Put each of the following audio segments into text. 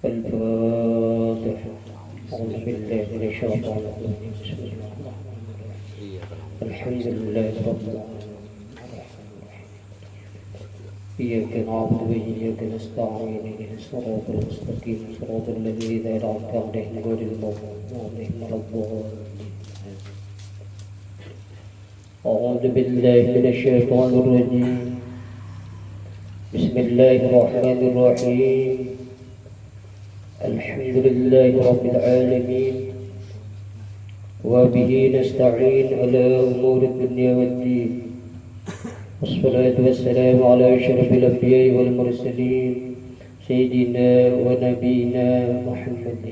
الفاتحة. أعوذ بالله من الشيطان الرجيم. بسم الله الرحمن الرحيم. الحمد لله رب العالمين. إياك نعبد وإياك نستعين اهدنا الصراط المستقيم صراط الذين أنعمت عليهم غير المغضوب عليهم ولا الضالين. أعوذ بالله من الشيطان الرجيم. بسم الله الرحمن الرحيم. الحمد لله رب العالمين وبه نستعين على أمور الدنيا والدين، والصلاة والسلام على أشرف الأنبياء والمرسلين سيدنا ونبينا محمد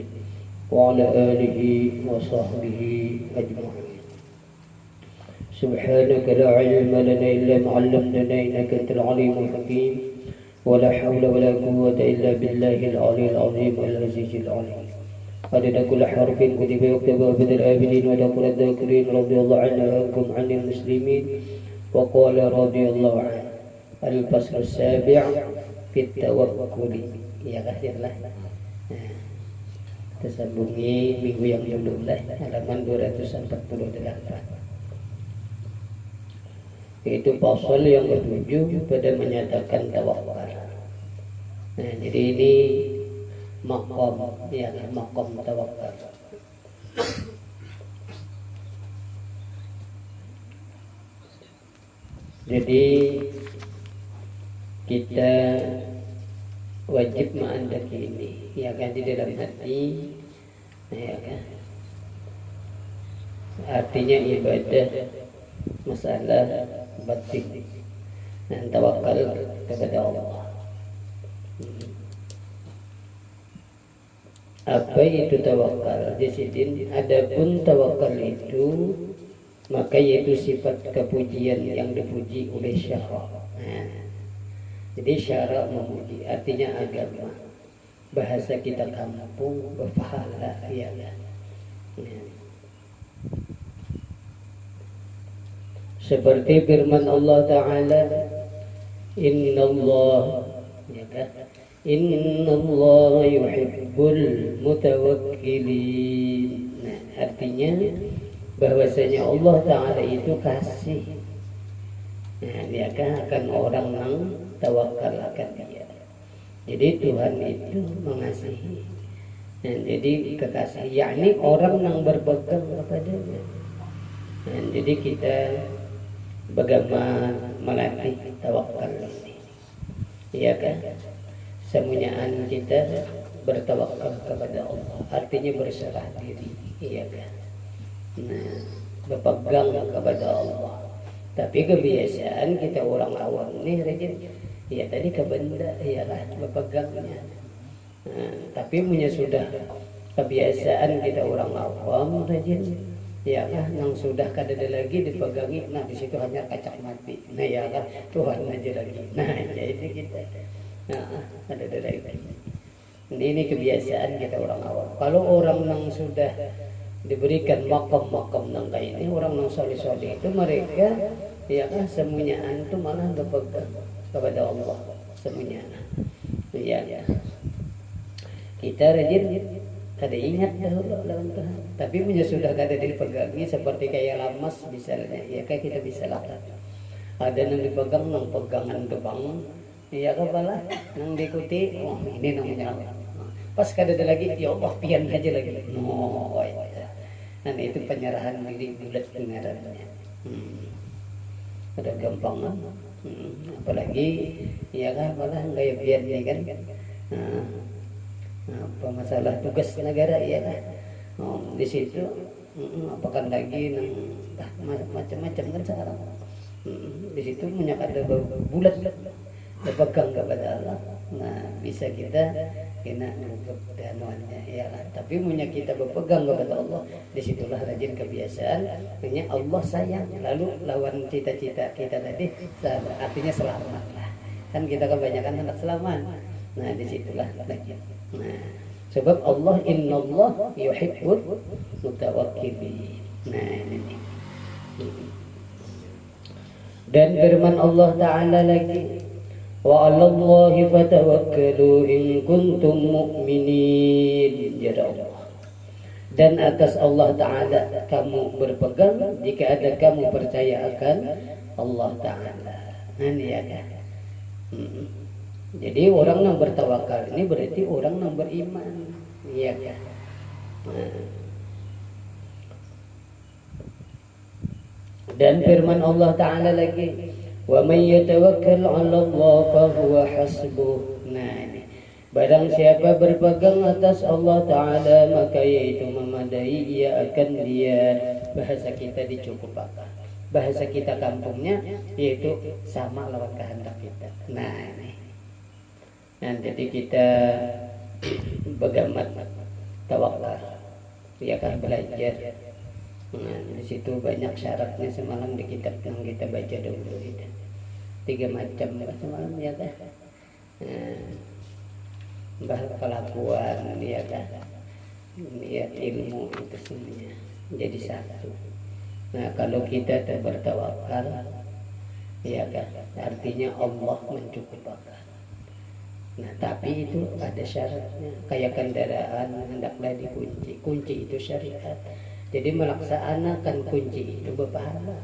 وعلى آله وصحبه أجمعين. سبحانك لا علم لنا إلا ما علمتنا إنك أنت العليم الحكيم، ولا حول ولا قوة إلا بالله العلي العظيم العزيز العليم. عدد كل حرف كتب يكتب عبد الآبدين ودخل الذاكرين رضي الله عنكم عن المسلمين. وقال رضي الله عنه الفصل السابع في التوكل. Ya kasihlah. Kita sambungi minggu yang dulu lah, halaman 248. Itu pasal yang ketujuh pada menyatakan tawakal. Nah, jadi ini makom, ya makom tawakal. Jadi kita wajib mengandalkan ini, ya kan, di dalam hati, ya kan. Artinya ibadah masalah batin dan tawakal kepada Allah. Apa itu tawakal? Di sini adapun tawakal itu maka yaitu sifat kepujian yang dipuji oleh syara. Jadi syara memuji, artinya agama. Bahasa kita kampung berpahala, ya kan. Seperti firman Allah Ta'ala, Inna Allah, ya kan? Inna Allah yuhibbul mutawakkilin. Nah, artinya bahwasanya Allah Ta'ala itu kasih, nah, dia akan orang yang tawakal akan dia. Jadi Tuhan itu mengasihi, nah, jadi kekasih, yakni orang yang berpegang kepadanya. Nah, jadi kita bagaimana melatih tawakal ini, ya kan? Semuanyaan kita bertawakal kepada Allah, artinya berserah diri, iya kan? Nah, berpegang kepada Allah. Tapi kebiasaan kita orang awam nih, rajin, ya tadi ke benda, iyalah berpegangnya. Nah, tapi punya sudah kebiasaan kita orang awam, rajin, ya kan, yang sudah kada ada lagi dipegangi, nah di situ hanya kacak mati, nah ya kan, Tuhan aja lagi, nah jadi kita, nah ada lagi. Ini kebiasaan kita orang awam. Kalau orang yang sudah diberikan makam-makam yang kayak ini, orang yang soleh-soleh itu mereka, ya kan, semuanya itu malah berpegang kepada Allah, semuanya, ya ya. Kita rajin kada ingat dahulu lawan Tuhan, tapi punya sudah kada dipegangi seperti kayak lamas misalnya, ya kayak kita bisa lakukan. Ada yang dipegang, yang pegangan gebang, ya kepala, yang diikuti, oh ini namanya. Pas kada ada lagi, ya Allah pian aja lagi. Oh, ya. Dan itu penyerahan diri bulat dengarannya. Ada gampangan, apalagi, ya kan, malah gaya pian ya kan. Apa masalah tugas negara, ya kan, di situ apakan lagi macam-macam kan sekarang, di situ banyak ada bulat berpegang kepada Allah. Nah, bisa kita kena ngumpet danuannya, ya kan. Tapi punya kita berpegang kepada Allah, disitulah rajin kebiasaan, artinya Allah sayang. Lalu lawan cita-cita kita tadi, artinya selamat lah. Kan kita kebanyakan anak selamat. Nah, disitulah lagi. Nah, sebab Allah innallah yuhibbul mutawakkilin. Nah, ini. Dan firman Allah Ta'ala lagi, wa 'alallahi fatawakkalu in kuntum mu'minin. Ya Allah. Dan atas Allah Ta'ala kamu berpegang jika ada kamu percaya akan Allah Ta'ala. Ini ya kan. Jadi orang yang bertawakal ini berarti orang yang beriman. Iya kan. Dan firman Allah Ta'ala lagi, wa may yatawakkal 'ala Allah fa huwa hasbuh. Nah ini, barang siapa berpegang atas Allah Ta'ala maka yaitu memadai, ia akan dia, bahasa kita dicukupkan, bahasa kita kampungnya yaitu sama lawan kehendak kita. Nah ini, nah jadi kita begamat tawakal, ya kan, belajar. Nah, di situ banyak syaratnya semalam di kitab yang kita baca dulu itu. 3 macam semalam ya kan. Bah kelakuan ya kan. Niat ilmu itu semuanya jadi satu. Nah, kalau kita bertawakal ya kan, artinya Allah mencukupkan. Nah, tapi itu ada syaratnya. Kayak kendaraan hendaklah dikunci. Kunci itu syariat. Jadi melaksanakan kunci itu berpahala.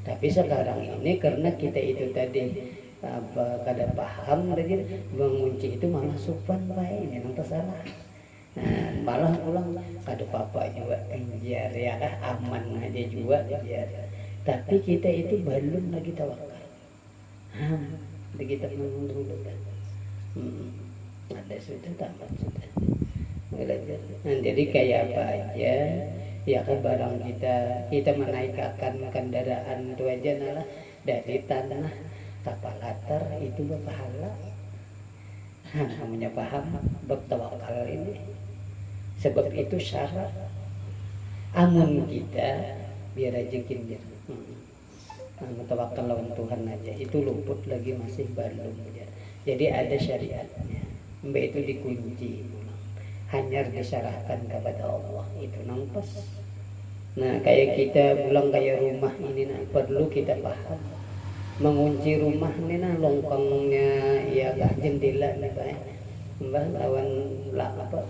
Tapi sekarang ini karena kita itu tadi kada paham lagi, mengunci itu malah supan baik, memang tersalah. Nah, malah pulang kada apa-apa juga biar ya kan, aman aja juga biar. Tapi kita itu belum lagi tawakal. Kita menunggu kan. Ada sudah tamat sudah. Nah, jadi kayak apa aja ya kan, barang kita menaikkan kendaraan itu aja nalah dari tanah kapal latar itu berpahala. Namanya paham bertawakal ini, sebab itu syarat. Amun kita biar rezekin dia. Tawakal lawan Tuhan aja itu luput lagi, masih belum ya. Jadi ada syariatnya. Mbak itu dikunci, hanya diserahkan kepada Allah, itu nampas. Nah, kayak kita pulang kayak rumah ini, nah perlu kita paham mengunci rumah ini, nah longkangnya ya gak jendela nih Pak, mbak lawan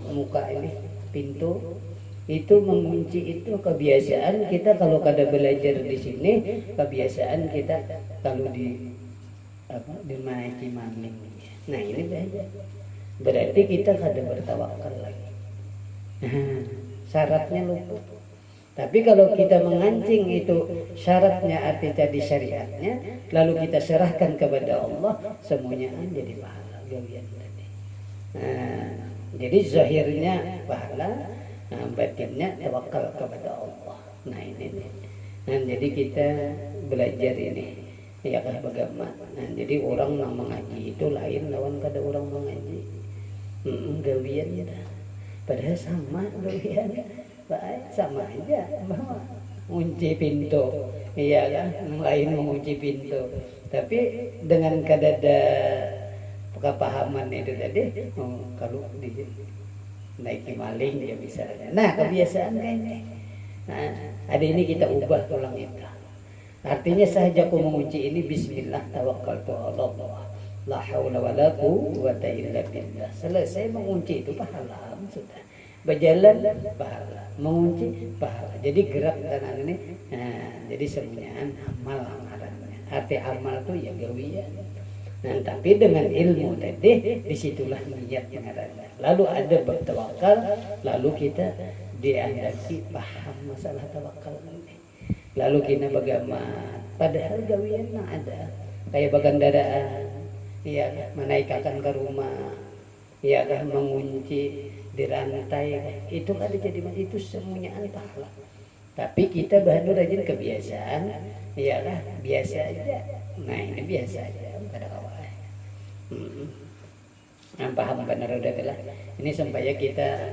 muka ini pintu itu mengunci. Itu kebiasaan kita kalau kada belajar di sini, kebiasaan kita kalau di maiki maning. Nah ini berarti kita kada bertawakal lagi. Syaratnya luput. Tapi kalau kita mengancing itu syaratnya, arti tadi syariatnya, lalu kita serahkan kepada Allah, semuanya jadi pahala gawian tadi. Jadi zahirnya pahala, batinnya tawakal kepada Allah. Nah ini. Nah jadi kita belajar ini ya kan bagaimana. Nah jadi orang yang mengaji itu lain lawan kada orang mengaji. Gawian ya dah. Padahal sama gawian. Baik, sama aja, mengunci pintu, iya kan, yang lain mengunci pintu. Tapi dengan kadada kepahaman itu tadi, kalau naiki maling ya bisa. Nah kebiasaan kayaknya. Nah, ada ini kita ubah tulang itu. Artinya saja aku mengunci ini Bismillah tawakkaltu 'ala Allah, la haula wala quwwata illa billah. Selesai mengunci itu pahala sudah. Berjalan pahala, mengunci pahala. Jadi gerak kanan ini, jadi semuanya amal amalannya. Arti amal itu ya gawian. Nah, tapi dengan ilmu tadi disitulah niat pengarangnya. Lalu ada bertawakal, lalu kita diandaki paham masalah tawakal ini. Lalu kita bagaimana? Padahal gawian ada kayak bagandaraan, ya menaikkan ke rumah, ya kan mengunci di rantai, itu kan jadi itu semuanya pahala. Tapi kita baru rajin kebiasaan, ya lah biasa aja. Nah ini biasa aja pada awal. Paham benar udah telah. Ini supaya kita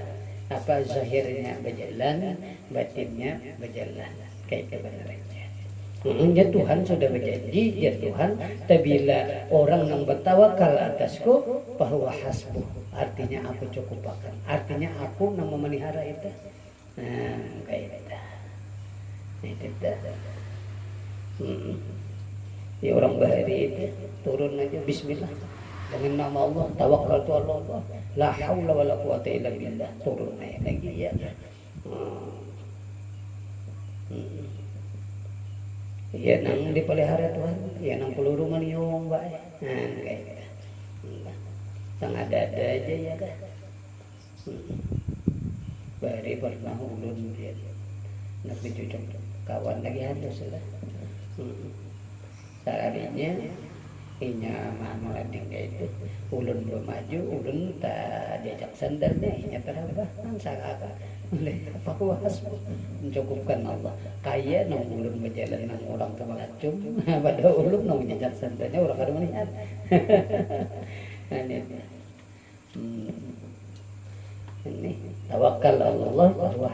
zahirnya berjalan, batinnya berjalan kayak kebenarannya. Ya Tuhan sudah berjanji, ya Tuhan, tabila orang yang bertawakal atasku, bahwa hasbuh, artinya aku cukupkan, artinya aku yang memelihara itu. Kayak itu. Ya orang bahari itu turun aja bismillah dengan nama Allah, tawakkaltu ala Allah, la haula wala quwata illa billah, turun aja lagi ya. Ya nang dipelihara Tuhan, ya nang peluru maniung bae. Nah kayak gitu. Sang ada-ada aja ya kan. Bari pernah ulun dia nak dicucuk kawan lagi halus lah. Seharinya inya mama landing itu ulun belum maju, ulun tak diajak sandalnya, inya terabah kan sangaka oleh apa kuas mencukupkan Allah. Kaya nang ulun berjalan nang orang kemelacum, pada ulun nang diajak sandalnya orang kada melihat. Ini tawakal Allah bahwa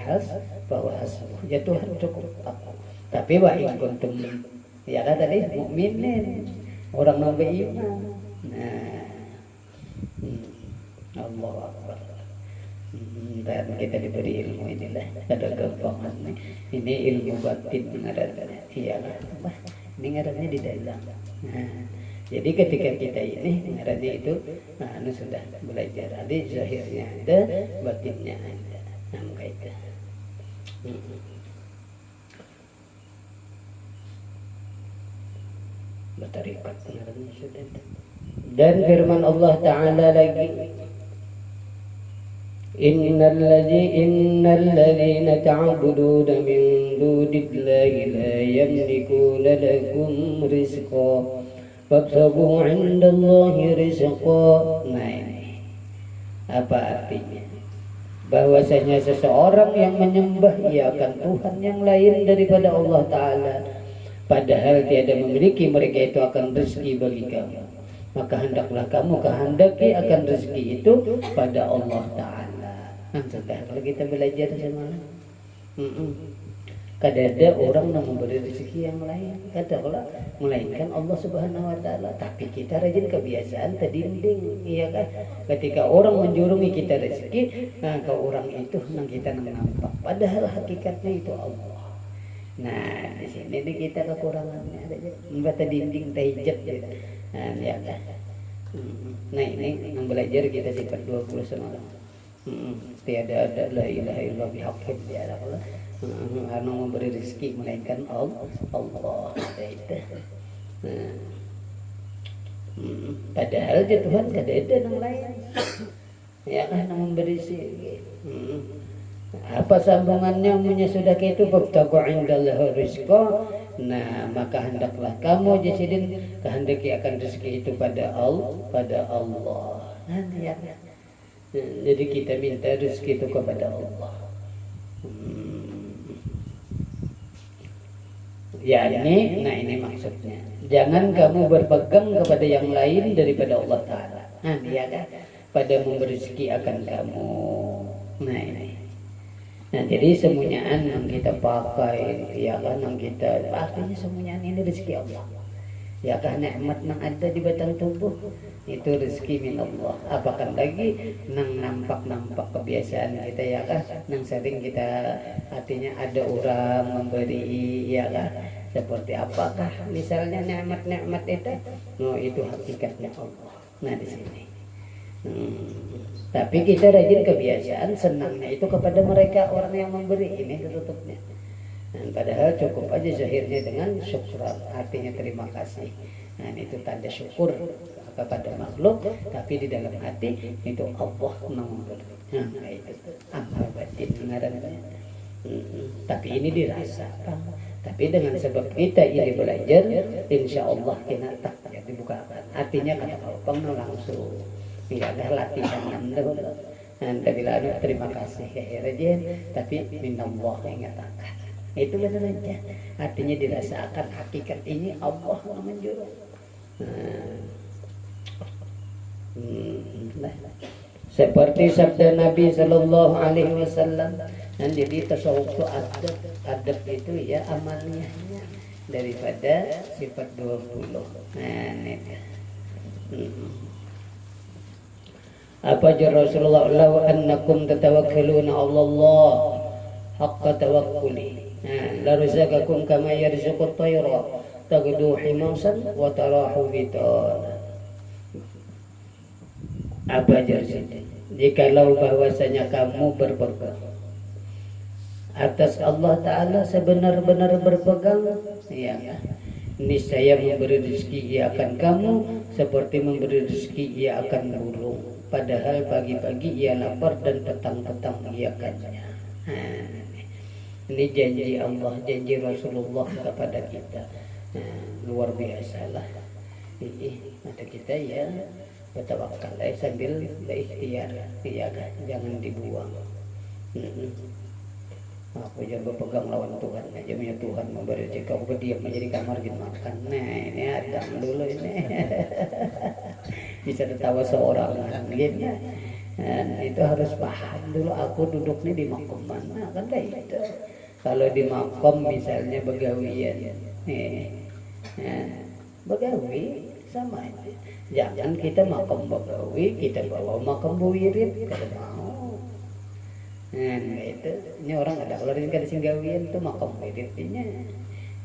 hasbuh, ya Tuhan cukup aku. Tapi wa in kuntum ya kan tadi mukminin orang non beriman. Nah, Allahu Akbar. Dan kita diberi ilmu inilah ada gampangan ini ilmu batin ngarannya. Iyalah, ini ngarannya di dalam. Nah, jadi ketika kita ini ngarannya itu sudah belajar. Ada zahirnya ada, batinnya ada. Nah, kayak itu. Bertarikat ngarannya sudah. Dan firman Allah Ta'ala lagi, Innal ladzina ta'buduna min dunillahi la yamlikuna lakum rizqa fabtaghu 'indallahi rizqa. Nah ini apa artinya? Bahwasanya seseorang yang menyembah ia akan Tuhan yang lain daripada Allah Ta'ala, padahal tiada memiliki mereka itu akan rezeki bagi kamu, maka hendaklah kamu kehendaki akan rezeki itu pada Allah Ta'ala. Sudah kalau kita belajar semalam, kada ada orang yang memberi rezeki yang lain, kada pula melainkan Allah Subhanahu Wa Ta'ala. Tapi kita rajin kebiasaan terdinding, iya kan? Ketika orang menjurungi kita rezeki, nah ke orang itu nang kita nampak, padahal hakikatnya itu Allah. Nah di sini nih kita kekurangannya ada membaca dinding tahijab gitu. Nah ya kan. Nah ini yang belajar kita sifat 20 semalam. Tiada ada la ilaha illallah bihaqqin, tiada Allah anu memberi rezeki melainkan Allah itu. Padahal dia Tuhan kada ada yang lain ya kan yang memberi rezeki. Apa sambungannya punya sudah itu fabtaghu 'indallahi rizqa. Nah maka hendaklah kamu jasidin kehendaki akan rezeki itu pada Allah. Nah ya. Jadi kita minta rezeki itu kepada Allah. Ya ini, nah ini maksudnya. Jangan kamu berpegang kepada yang lain daripada Allah Ta'ala. Nah dia kan pada memberi rezeki akan kamu. Nah ini. Nah jadi semuanyaan yang kita pakai, ya kan yang kita artinya semuanyaan ini rezeki Allah. Ya kan nikmat yang ada di batang tubuh itu rezeki min Allah. Apakah lagi nang nampak kebiasaan kita ya kan, nang sering kita artinya ada orang memberi ya kan, seperti apakah misalnya nikmat itu, no itu hakikatnya Allah. Nah di sini. Tapi kita rajin kebiasaan senangnya itu kepada mereka orang yang memberi, ini tutupnya. Dan padahal cukup aja zahirnya dengan syukran, artinya terima kasih. Nah itu tanda syukur kepada makhluk, tapi di dalam hati itu Allah memberi. Nah itu amal batin ngarannya. Tapi ini dirasakan. Tapi dengan sebab kita ini belajar, insya Allah kita tak dibukakan. Artinya kata kalau langsung tidak ada latihan dulu. Nanti bila ada terima kasih ya rajin, tapi minallah mengatakan. Itu benar aja. Artinya dirasakan hakikat ini Allah yang menjurus. Seperti sabda Nabi Sallallahu Alaihi Wasallam. Dan jadi tasawuf itu adab itu ya amalnya daripada sifat 20. Nah ini. Apa jar Rasulullah law annakum tatawakkaluna 'ala Allah haqqa tawakkuli la razaqakum kama yarzuqut tayra tagdu himasan wa tarahu bitana. Apa jadi? Jikalau bahwasanya kamu berpegang atas Allah Ta'ala sebenar-benar berpegang, ya, niscaya memberi rezeki ia akan kamu seperti memberi rezeki ia akan burung. Padahal pagi-pagi ia lapar dan petang-petang ia kenyang. Ini janji Allah, janji Rasulullah kepada kita. Luar biasa lah. Ada kita ya bertawakal sambil berikhtiar, ya kan? Jangan dibuang. Aku jangan berpegang lawan Tuhan aja, punya Tuhan memberi rezeki. Kau berdiam aja di kamar gitu makan. Nah ini ada dulu ini bisa tertawa seorang gitu. Dan itu harus paham dulu, aku duduknya di makom mana kan kayak gitu. Kalau di makom misalnya begawian, begawi sama aja. Jangan kita makom begawi, kita bawa makom buwirit, kada mau. Itu ini orang ada kalau di singgawian itu makom wiritnya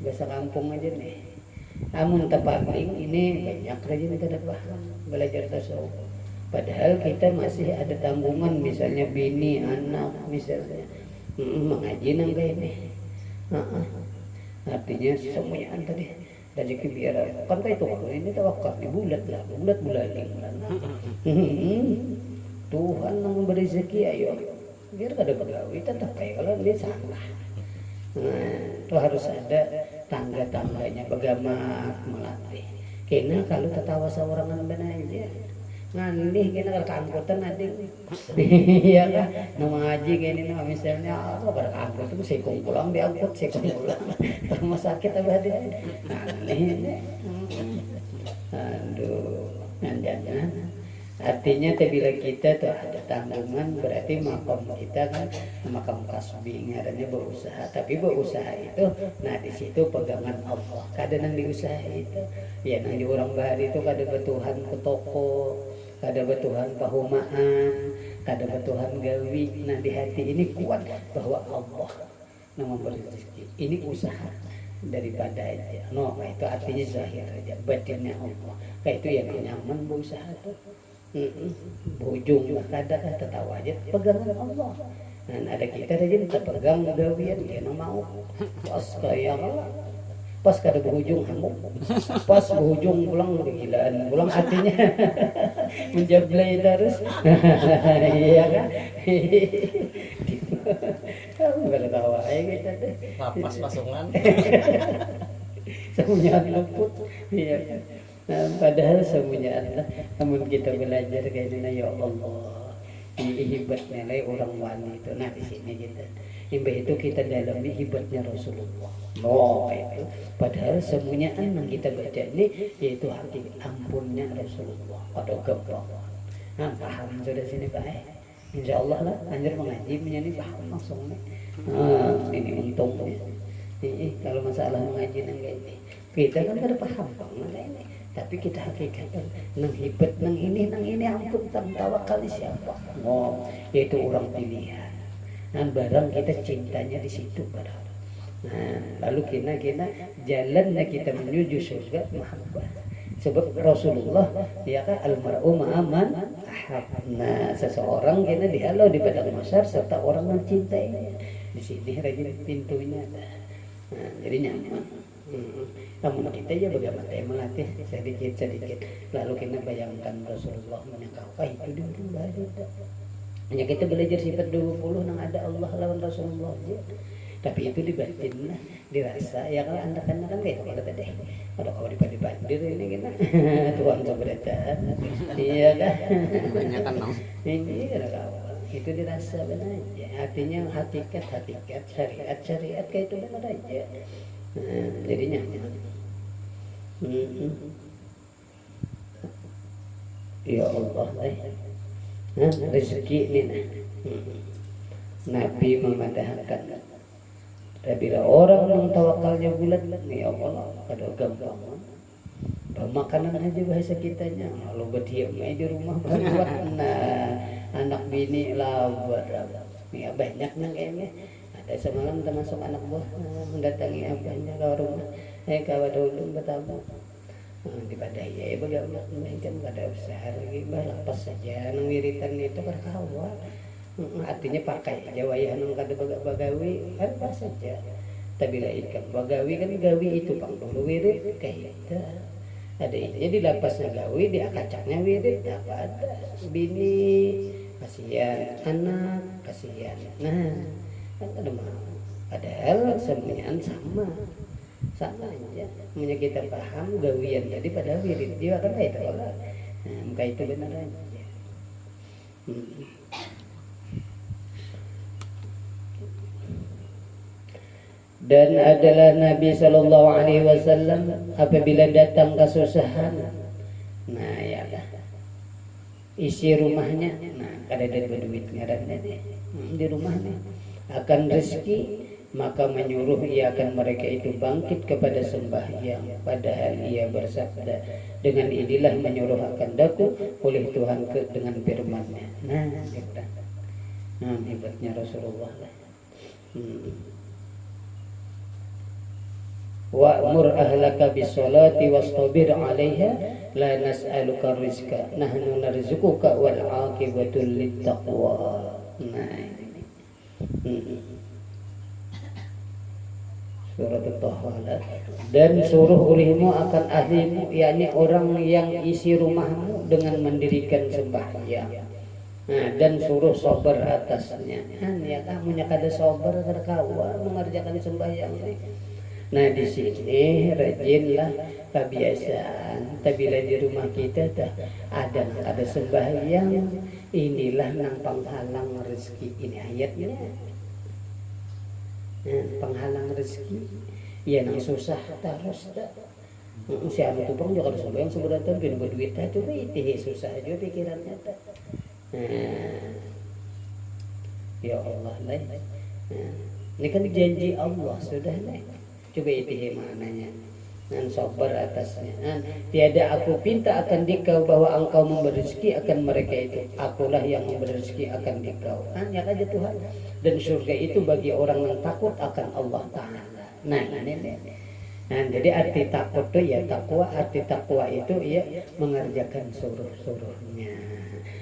bahasa kampung aja nih. Amun tepaling ini banyak rajin kada paham belajar tasawuf. Padahal kita masih ada tanggungan, misalnya bini, anak, misalnya mengaji nang kayak ini. Artinya semuanya tadi rezeki biar kan itu kalau ini tawakal di bulat lah, bulat bulaling. Tuhan yang memberi rezeki, ayo biar kada pegawai tetap kayak kalau dia salah. Itu harus ada tangga-tangganya bagaimana melatih. Kena kalau tertawa seorangan benar aja. Ngandih kena keangkutan nanti. Iya kan? Nama ngaji kayak ini nama misalnya apa berangkut itu sekong pulang diangkut sekong pulang. Rumah sakit apa dia? Ngandih. Aduh, jangan. Artinya bila kita tuh ada tanggungan berarti makam kita kan makam kasbi ngarannya berusaha. Tapi berusaha itu, nah di situ pegangan Allah. Kadang nang diusaha itu, ya nang di orang bahari itu kada betuhan ke toko, kada betuhan pahumaan, kada betuhan gawi. Nah di hati ini kuat bahwa Allah yang memberi rezeki. Ini usaha daripada aja. No, itu artinya zahir aja, batinnya Allah. Kayak itu yang nyaman berusaha tuh. Bujung kada tertawa aja pegangan Allah. Dan ada kita rajin terpegang gawian dia mau pas kayak pas kada berujung hamuk, pas berujung pulang kegilaan, pulang hatinya menjablay terus. Iya kan? Kamu bertawa aja kita deh. Lapas pasungan. Semuanya luput. Iya. Padahal semuanya Allah, namun kita belajar kayak ini ya Allah, ini hebat nilai orang wali itu. Nah di sini kita, itu kita dalami hebatnya Rasulullah. Oh itu, padahal semuanya yang kita baca ini yaitu hati ampunnya Rasulullah. Pada gampang. Nah paham sudah sini Pak. Insya Allah lah, anjir mengaji menjadi paham langsung nih. Ini untungnya. Kalau masalah mengaji nang ini, kita kan kada paham banget ini. Tapi kita hakikatkan nang hebat nang ini ampun tawakal siapa? Oh, yaitu orang pilihan. Dan barang kita cintanya di situ barang. Nah, lalu kena jalannya kita menuju surga mahabbah. Sebab Rasulullah dia kan almar'u ma'aman ahab. Nah, seseorang kena dihalau di padang mahsyar serta orang yang cintainya. Di sini rajin pintunya. Nah, jadi nyaman. Namun kita ya bagaimana melatih sedikit lalu kita bayangkan Rasulullah menyangka itu dulu ada hanya kita belajar sifat 20 nang ada Allah lawan Rasulullah aja. Tapi itu di batin lah dirasa ya kalau anda kan kayak kalau tadi ada kau di bandir ini kita Tuhan keberatan iya kan banyak kan ini ada kawan itu dirasa benar aja artinya hakikat syariat kayak itu benar aja. Jadinya ya Allah rezeki ini Nabi memadahkan bila orang yang tawakalnya bulat ya Allah kada gampang makanan aja bahasa kitanya lalu berdiam aja di rumah buat anak bini labar ya banyak yang kayaknya. Semalam termasuk anak buah mendatangi abahnya ke rumah. kawan dulu bertamu di badai bagaimana kan ada usaha lagi lepas saja nang wiritan itu berkawan artinya pakai Jawa ya nang kada bagawi kan pas saja tapi lah ikan bagawi kan gawi itu pang dulu wirid kayak itu ada ininya di lapasnya gawi di akacaknya wirid apa ada bini kasihan anak kasihan nah kan ada mau padahal semuanya sama aja punya kita paham gawian tadi pada wirid dia kan itu lah muka itu benar aja dan adalah Nabi Shallallahu Alaihi Wasallam apabila datang kesusahan, nah ya isi rumahnya, nah kada ada berduit ngarannya di rumahnya akan rezeki, maka menyuruh ia akan mereka itu bangkit kepada sembahyang, padahal ia bersabda dengan inilah menyuruh akan daku oleh Tuhan dengan firman-Nya. Nah, hebatnya Rasulullah lah. Wa'mur ahlaka bis-sholati wastabir 'alaiha la nas'aluka rizqa nahnu narzuquka wal 'aqibatu lit-taqwa. Nah ini. Surat At-Taha. Dan suruh olehmu akan ahlimu, yakni orang yang isi rumahmu dengan mendirikan sembahyang. Nah, dan suruh sabar atasnya. Ya kamu nya kada sabar terkawa mengerjakan sembahyang ini. Nah di sini rajinlah kebiasaan. Tapi di rumah kita ada sembahyang. Inilah nang penghalang rezeki. Ini ayatnya. Nah, penghalang rezeki. Ya nang susah terus tak. Si anu tu pun juga sembahyang sebenarnya bin berduit tak coba itu susah aja pikirannya tak. Nah, ya Allah lah. Nah, ini kan janji Allah sudah lah. Coba itu maknanya. Dan sabar atasnya. Tiada aku pinta akan dikau bahwa engkau memberi rezeki akan mereka itu. Akulah yang memberi rezeki akan dikau. Ya aja Tuhan. Dan surga itu bagi orang yang takut akan Allah Ta'ala. Nah ini. Nah, jadi arti takut itu ya takwa. Arti takwa itu ya mengerjakan suruh-suruhnya.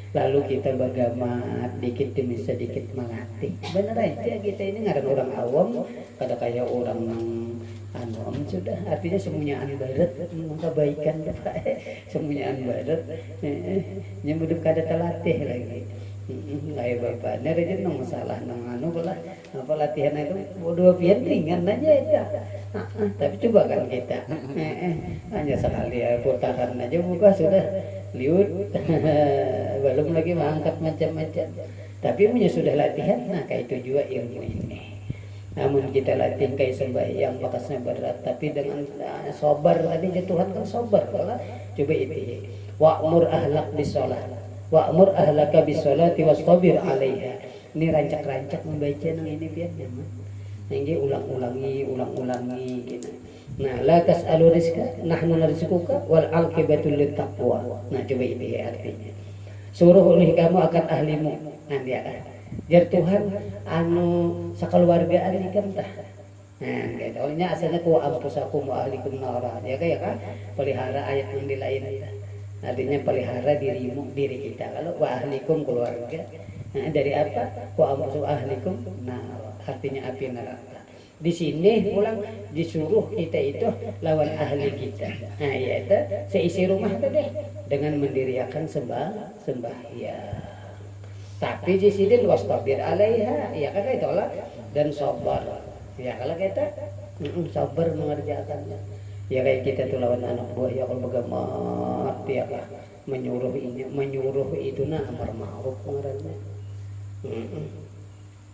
Lalu kita bagamat dikit demi sedikit melatih. Benar aja kita ini ngaran orang awam. Kada kayak orang anu sudah artinya semuanyaan barat kebaikan semuanyaan barat nyebut kada terlatih lagi kayak bapaknya aja nang masalah nang anu apa latihan itu dua pian ringan aja itu tapi coba kan kita hanya sekali putaran aja buka sudah liut belum lagi mengangkat macam-macam tapi punya sudah latihan nah kayak itu juga ilmu ini. Namun kita latih kayak sembahyang bakasnya berat tapi dengan sabar tadi Tuhan kan sabar kalau coba itu wa'mur ahlak bisolat wa'mur ahlaka bisolati wastabir 'alaiha. Ini rancak-rancak membaca nang ini biar nyaman. Nangge ulang-ulangi gitu. Nah, la tas'alu rizqa nahnu narzuquka wal 'aqibatu lit taqwa. Nah, coba itu ya artinya. Suruh oleh kamu akan ahlimu. Nah, dia jar Tuhan anu sakeluargaan ini kan tah. Nah, gitu. Olehnya asalnya ku ampusakum wa ahlikum nara. Ya kan? Pelihara ayat yang di lain itu. Artinya pelihara diri kita. Kalau wa ahlikum keluarga. Nah, dari apa? Wa ampusu ahlikum nara. Artinya api neraka. Di sini pulang disuruh kita itu lawan ahli kita. Nah, yaitu seisi rumah tadi dengan mendirikan sembahyang. Tapi di sini wastabir 'alaiha, ya kan itu lah dan sabar. Ya kalau kita sabar mengerjakannya. Ya kayak kita tuh lawan anak buah ya kalau bagaimana ya kan menyuruh itu amar ma'ruf ngarannya.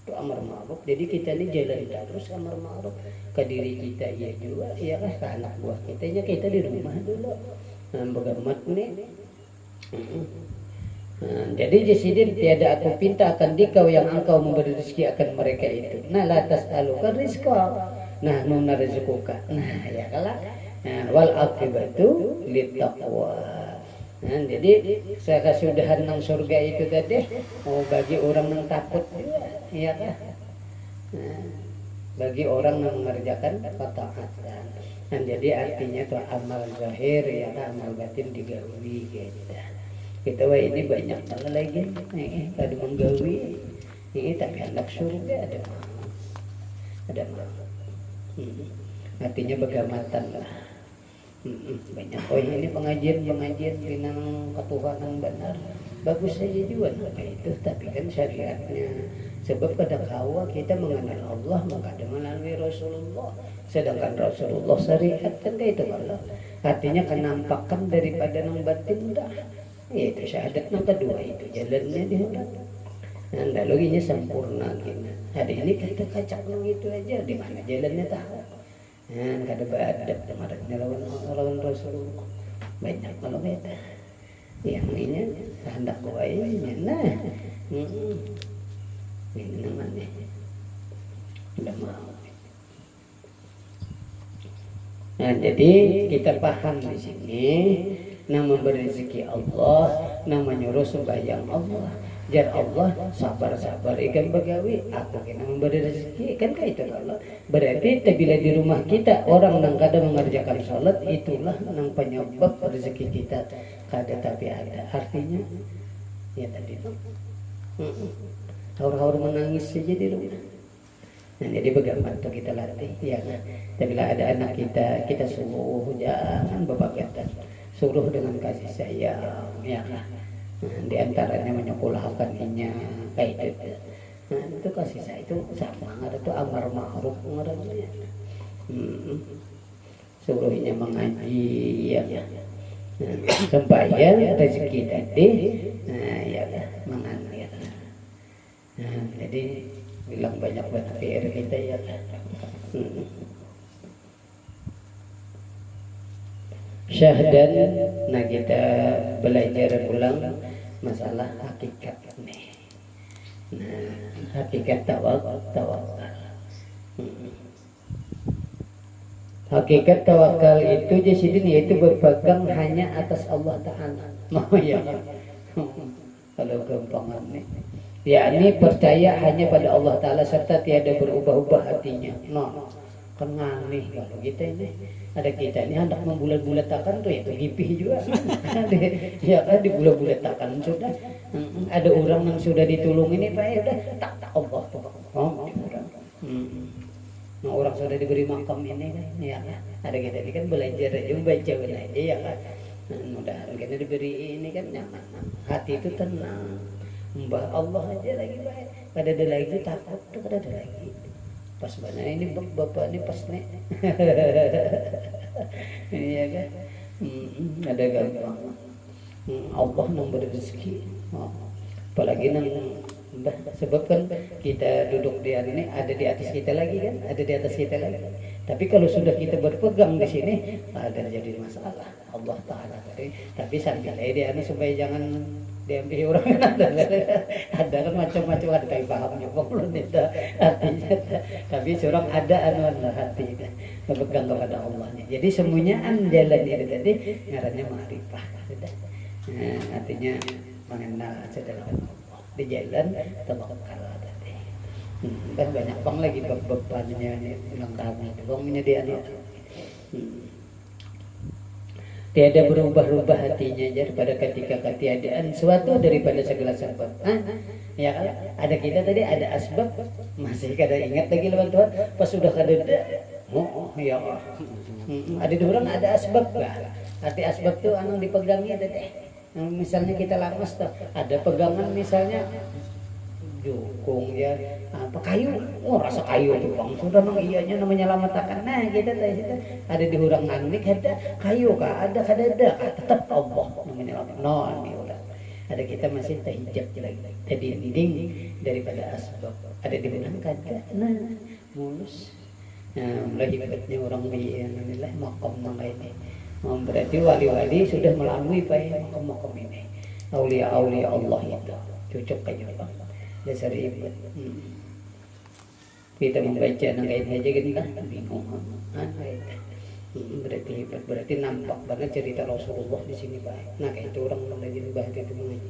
Itu amar ma'ruf. Jadi kita ini jalan terus amar ma'ruf ke diri kita ya juga ya kan ke anak buah kita di rumah dulu. Nah, bagaimana nih? Jadi di sini tiada aku pinta akan dikau yang engkau memberi rezeki akan mereka itu. Nah, la tas'aluka rizqa. Nah, narzuquka. Nah, ya kalah. Nah, wal aqibatu lit taqwa. Nah, jadi kesudahan nang surga itu tadi bagi orang yang takut juga, ya kan? Nah, bagi orang yang mengerjakan ketaatan. Dan jadi artinya tuh amal zahir ya amal batin digawi gitu. Kita wah ini banyak hal lagi ada menggawi ini tapi anak surga ada artinya begamatan lah. Banyak ini pengajian binang ketuhanan benar bagus saja juga itu tapi kan syariatnya sebab kadang kala kita mengenal Allah maka melalui Rasulullah sedangkan Rasulullah syariat kan itu Allah artinya kenampakan daripada nang batin dah itu syahadat nang kedua itu jalannya dihendak dan lalunya sempurna gini ada ini kita kacak nang itu aja di mana jalannya tahu dan kada beradab kemarinnya lawan Rasulullah banyak kalau beda yang ini hendak buainya nah ini namanya udah mau. Nah jadi kita paham di sini nama memberi rezeki Allah nama nyuruh sembahyang Allah jar Allah sabar ikan begawi aku kena memberi rezeki kan kayak itu Allah berarti bila di rumah kita orang yang kadang mengerjakan sholat itulah yang penyebab rezeki kita kada tapi ada artinya ya tadi itu haur-haur menangis saja di rumah. Nah jadi bagaimana tuh kita latih ya kan bila ada anak kita suruh jangan bebagetan suruh dengan kasih sayang ya kan di antaranya menyekolahkannya kayak itu. Nah, itu kasih sayang itu sama ada tuh amar ma'ruf ngarannya. Suruhnya mengaji ya. Nah, sembahyang rezeki tadi nah ya mengalir. Nah, jadi bilang banyak berpikir kita ya. Syahdan, nah kita belajar ulang masalah hakikat nih. Nah, hakikat tawakal. Hakikat tawakal itu jadi yaitu berpegang hanya atas Allah Ta'ala. Oh ya, kalau gampangan nih. Yakni percaya hanya pada Allah Ta'ala serta tiada berubah-ubah hatinya. Nah, kan aneh kalau kita ini ada kita ini hendak membulat-bulatakan tuh ya gipih juga ya kan dibulat-bulatakan sudah ada orang yang sudah ditolong ini Pak ya udah tak Allah nah orang sudah diberi makam ini kan ya ada kita ini kan belajar aja baca aja ya kan mudah-mudahan kita diberi ini kan nyaman hati itu tenang mbah Allah aja lagi baik kada ada lagi takut tuh kada ada lagi pas mana ini bapak ini pas nih iya kan ada gampang Allah memberi rezeki apalagi nang sebab kan kita duduk di ini ada di atas kita lagi kan ada di atas kita lagi tapi kalau sudah kita berpegang di sini ada jadi masalah Allah Ta'ala tapi sambil dia supaya jangan diambil orang ada kan macam-macam ada kayak pahamnya belum itu artinya tapi seorang ada anuan hati berpegang kepada Allahnya jadi semuanya jalan ini tadi ngarannya ma'rifah artinya mengenal sedalam Allah di jalan tawakal tadi kan banyak bang lagi bebannya bilang kami itu bang menyediakan tiada berubah-ubah hatinya daripada ketika ketiadaan suatu daripada segala sebab. Ya kan? Ada kita tadi ada asbab masih kada ingat lagi lawan Tuhan pas sudah kada ya. Ada orang ada asbab lah. Arti asbab tuh anu dipegangnya tadi. Misalnya kita lamas tuh ada pegangan misalnya jukung ya apa kayu rasa kayu itu bang sudah nang iyanya namanya lamatakan nah kita tadi ada di hurang nanik ada kayu kah ada tetap Allah namanya lamat non udah ada kita masih terhijab lagi jadi dinding daripada asbab ada di hurang kada nah mulus nah lagi betnya orang inilah makam nang ini berarti wali-wali sudah melalui makam ini aulia-aulia Allah itu cocok kayak bang dasar ibadah kita membaca nangkain aja kan bingung berarti hebat berarti nampak banget cerita Rasulullah di sini baik nah kayak itu orang lagi bahas itu mengaji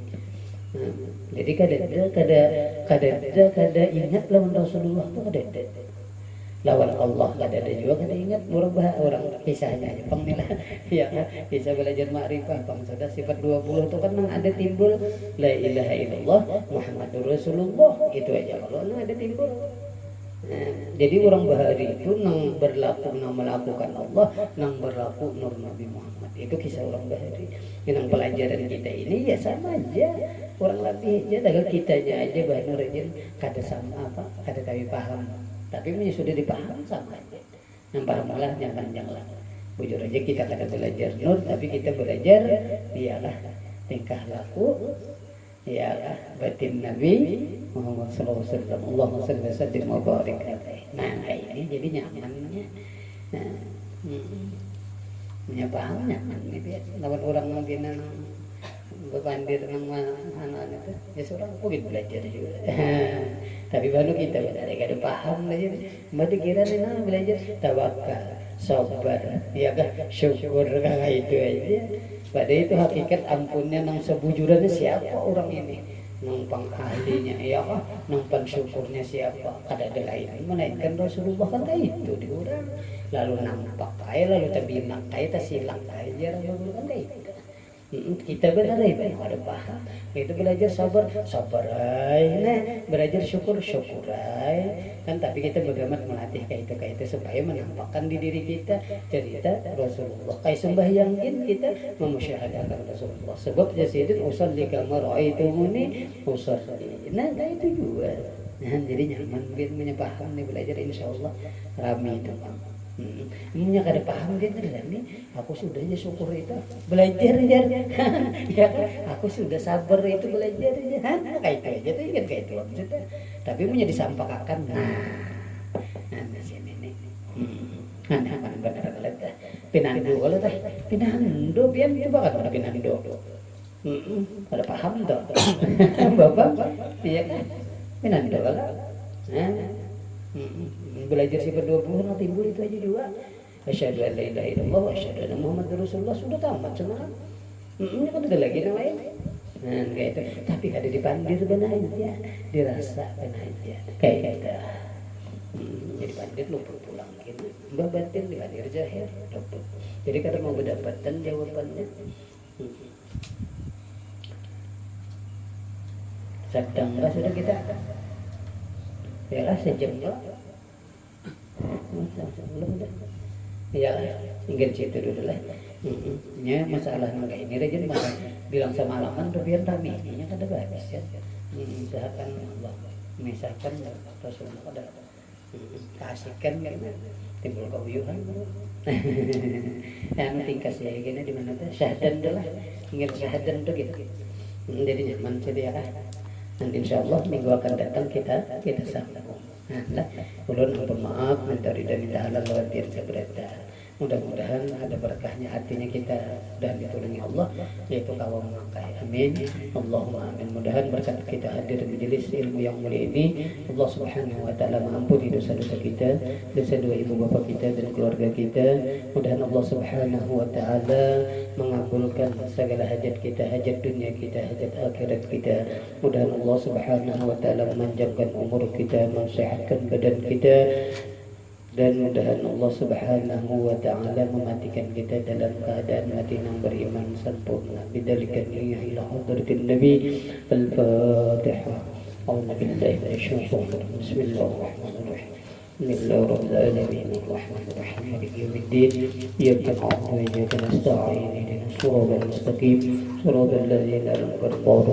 jadi kada ingat lawan Rasulullah tuh kada lawan Allah kada ada juga kada ingat merubah orang kisahnya aja pang nila ya bisa belajar makrifah pang sudah sifat 20 itu kan nang ada timbul la ilaha illallah Muhammadur Rasulullah itu aja kalau nang ada timbul. Jadi orang bahari itu nang berlaku nang melakukan Allah nang berlaku nur Nabi Muhammad itu kisah orang bahari. Yang pelajaran kita ini ya sama aja orang lebih aja dalam kitanya aja bahar aja kada sama apa kada kami paham tapi sudah dipaham sama aja yang paham lah yang panjang lah bujur aja kita kada belajar nur tapi kita belajar ialah tingkah laku ialah batin Nabi Muhammad sallallahu alaihi wasallam Allahumma shalli wa sallim wa barik alaihi. Nah ini jadi nyamannya punya paham nyaman gitu ya lawan orang mungkin berpandir dengan anak-anak itu ya seorang mungkin belajar juga tapi baru kita benar kada paham aja mesti kira nih belajar tawakal sabar ya kan syukur kayak itu aja padahal itu hakikat ampunnya nang sebujurannya siapa orang ini nang pangahlinya ya nang pensyukurnya siapa kada ada lain melainkan Rasulullah kan itu di orang lalu nampak kaya lalu tabinak kaya tasilak kaya lalu kan itu kita benar ya ada paham itu belajar sabar nah belajar syukur kan tapi kita bagaimana melatih kayak itu supaya menampakkan di diri kita cerita Rasulullah kayak sembahyangin kita memusyahadakan Rasulullah sebab jasidin usalli kama ra'aitumuni usalli nah itu juga nah jadi nyaman mungkin punya paham nih belajar insyaallah rami itu punya kada paham gitu nih aku sudah aja syukur itu belajar aja ya aku sudah sabar itu belajar aja kayak itu aja tuh ingat kayak itu maksudnya tapi punya disampaikan nah sini nih benar benar pinando kalau teh pinando biar coba kan pinando ada paham tuh bapak iya kan pinando kalau belajar sifat 20 nanti timbul itu aja juga asyhadu an la ilaha illallah wa asyhadu anna muhammadar rasulullah sudah tamat sekarang ini kan ada lagi yang lain nah kayak itu tapi kada dipandir benar aja dirasa benar aja kayak kita jadi pandir lu pulang gitu mbak batin dipandir zahir dapat jadi kada mau mendapatkan jawabannya sedang enggak sudah kita yalah sejam lah belum dah ya ingin situ dulu lah ya masalah kayak ini aja maka bilang semalaman tuh biar rame ini kan ada habis ya usahakan Allah misalkan Rasulullah ada kasihkan gitu timbul keuyuhan yang tingkat saya gini di mana tuh syahadan dulu lah ingat syahadan tuh gitu jadi nyaman jadi ya nanti insyaallah minggu akan datang kita sambung. Nah, ulun mohon maaf minta ridha minta halal lewat dirja berada. Mudah-mudahan ada berkahnya hatinya kita dan ditolongi Allah yaitu kawam mengangkai amin Allahumma amin mudahan berkat kita hadir di majelis ilmu yang mulia ini Allah subhanahu wa ta'ala mengampuni dosa-dosa kita dosa dua ibu bapa kita dan keluarga kita mudahan Allah subhanahu wa ta'ala mengabulkan segala hajat kita hajat dunia kita hajat akhirat kita mudahan Allah subhanahu wa ta'ala memanjangkan umur kita mensehatkan badan kita dan mudahan Allah subhanahu wa ta'ala mematikan kita dalam keadaan mati yang beriman sempurna bidzalika ila hadratin nabi al-fatihah a'udzu billahi minasyaitonir rajim bismillahirrahmanirrahim bismillahirrahmanirrahim arrahmanirrahim maliki yaumiddin iyyaka na'budu wa iyyaka nasta'in ihdinas siratal mustaqim siratal ladzina an'amta 'alaihim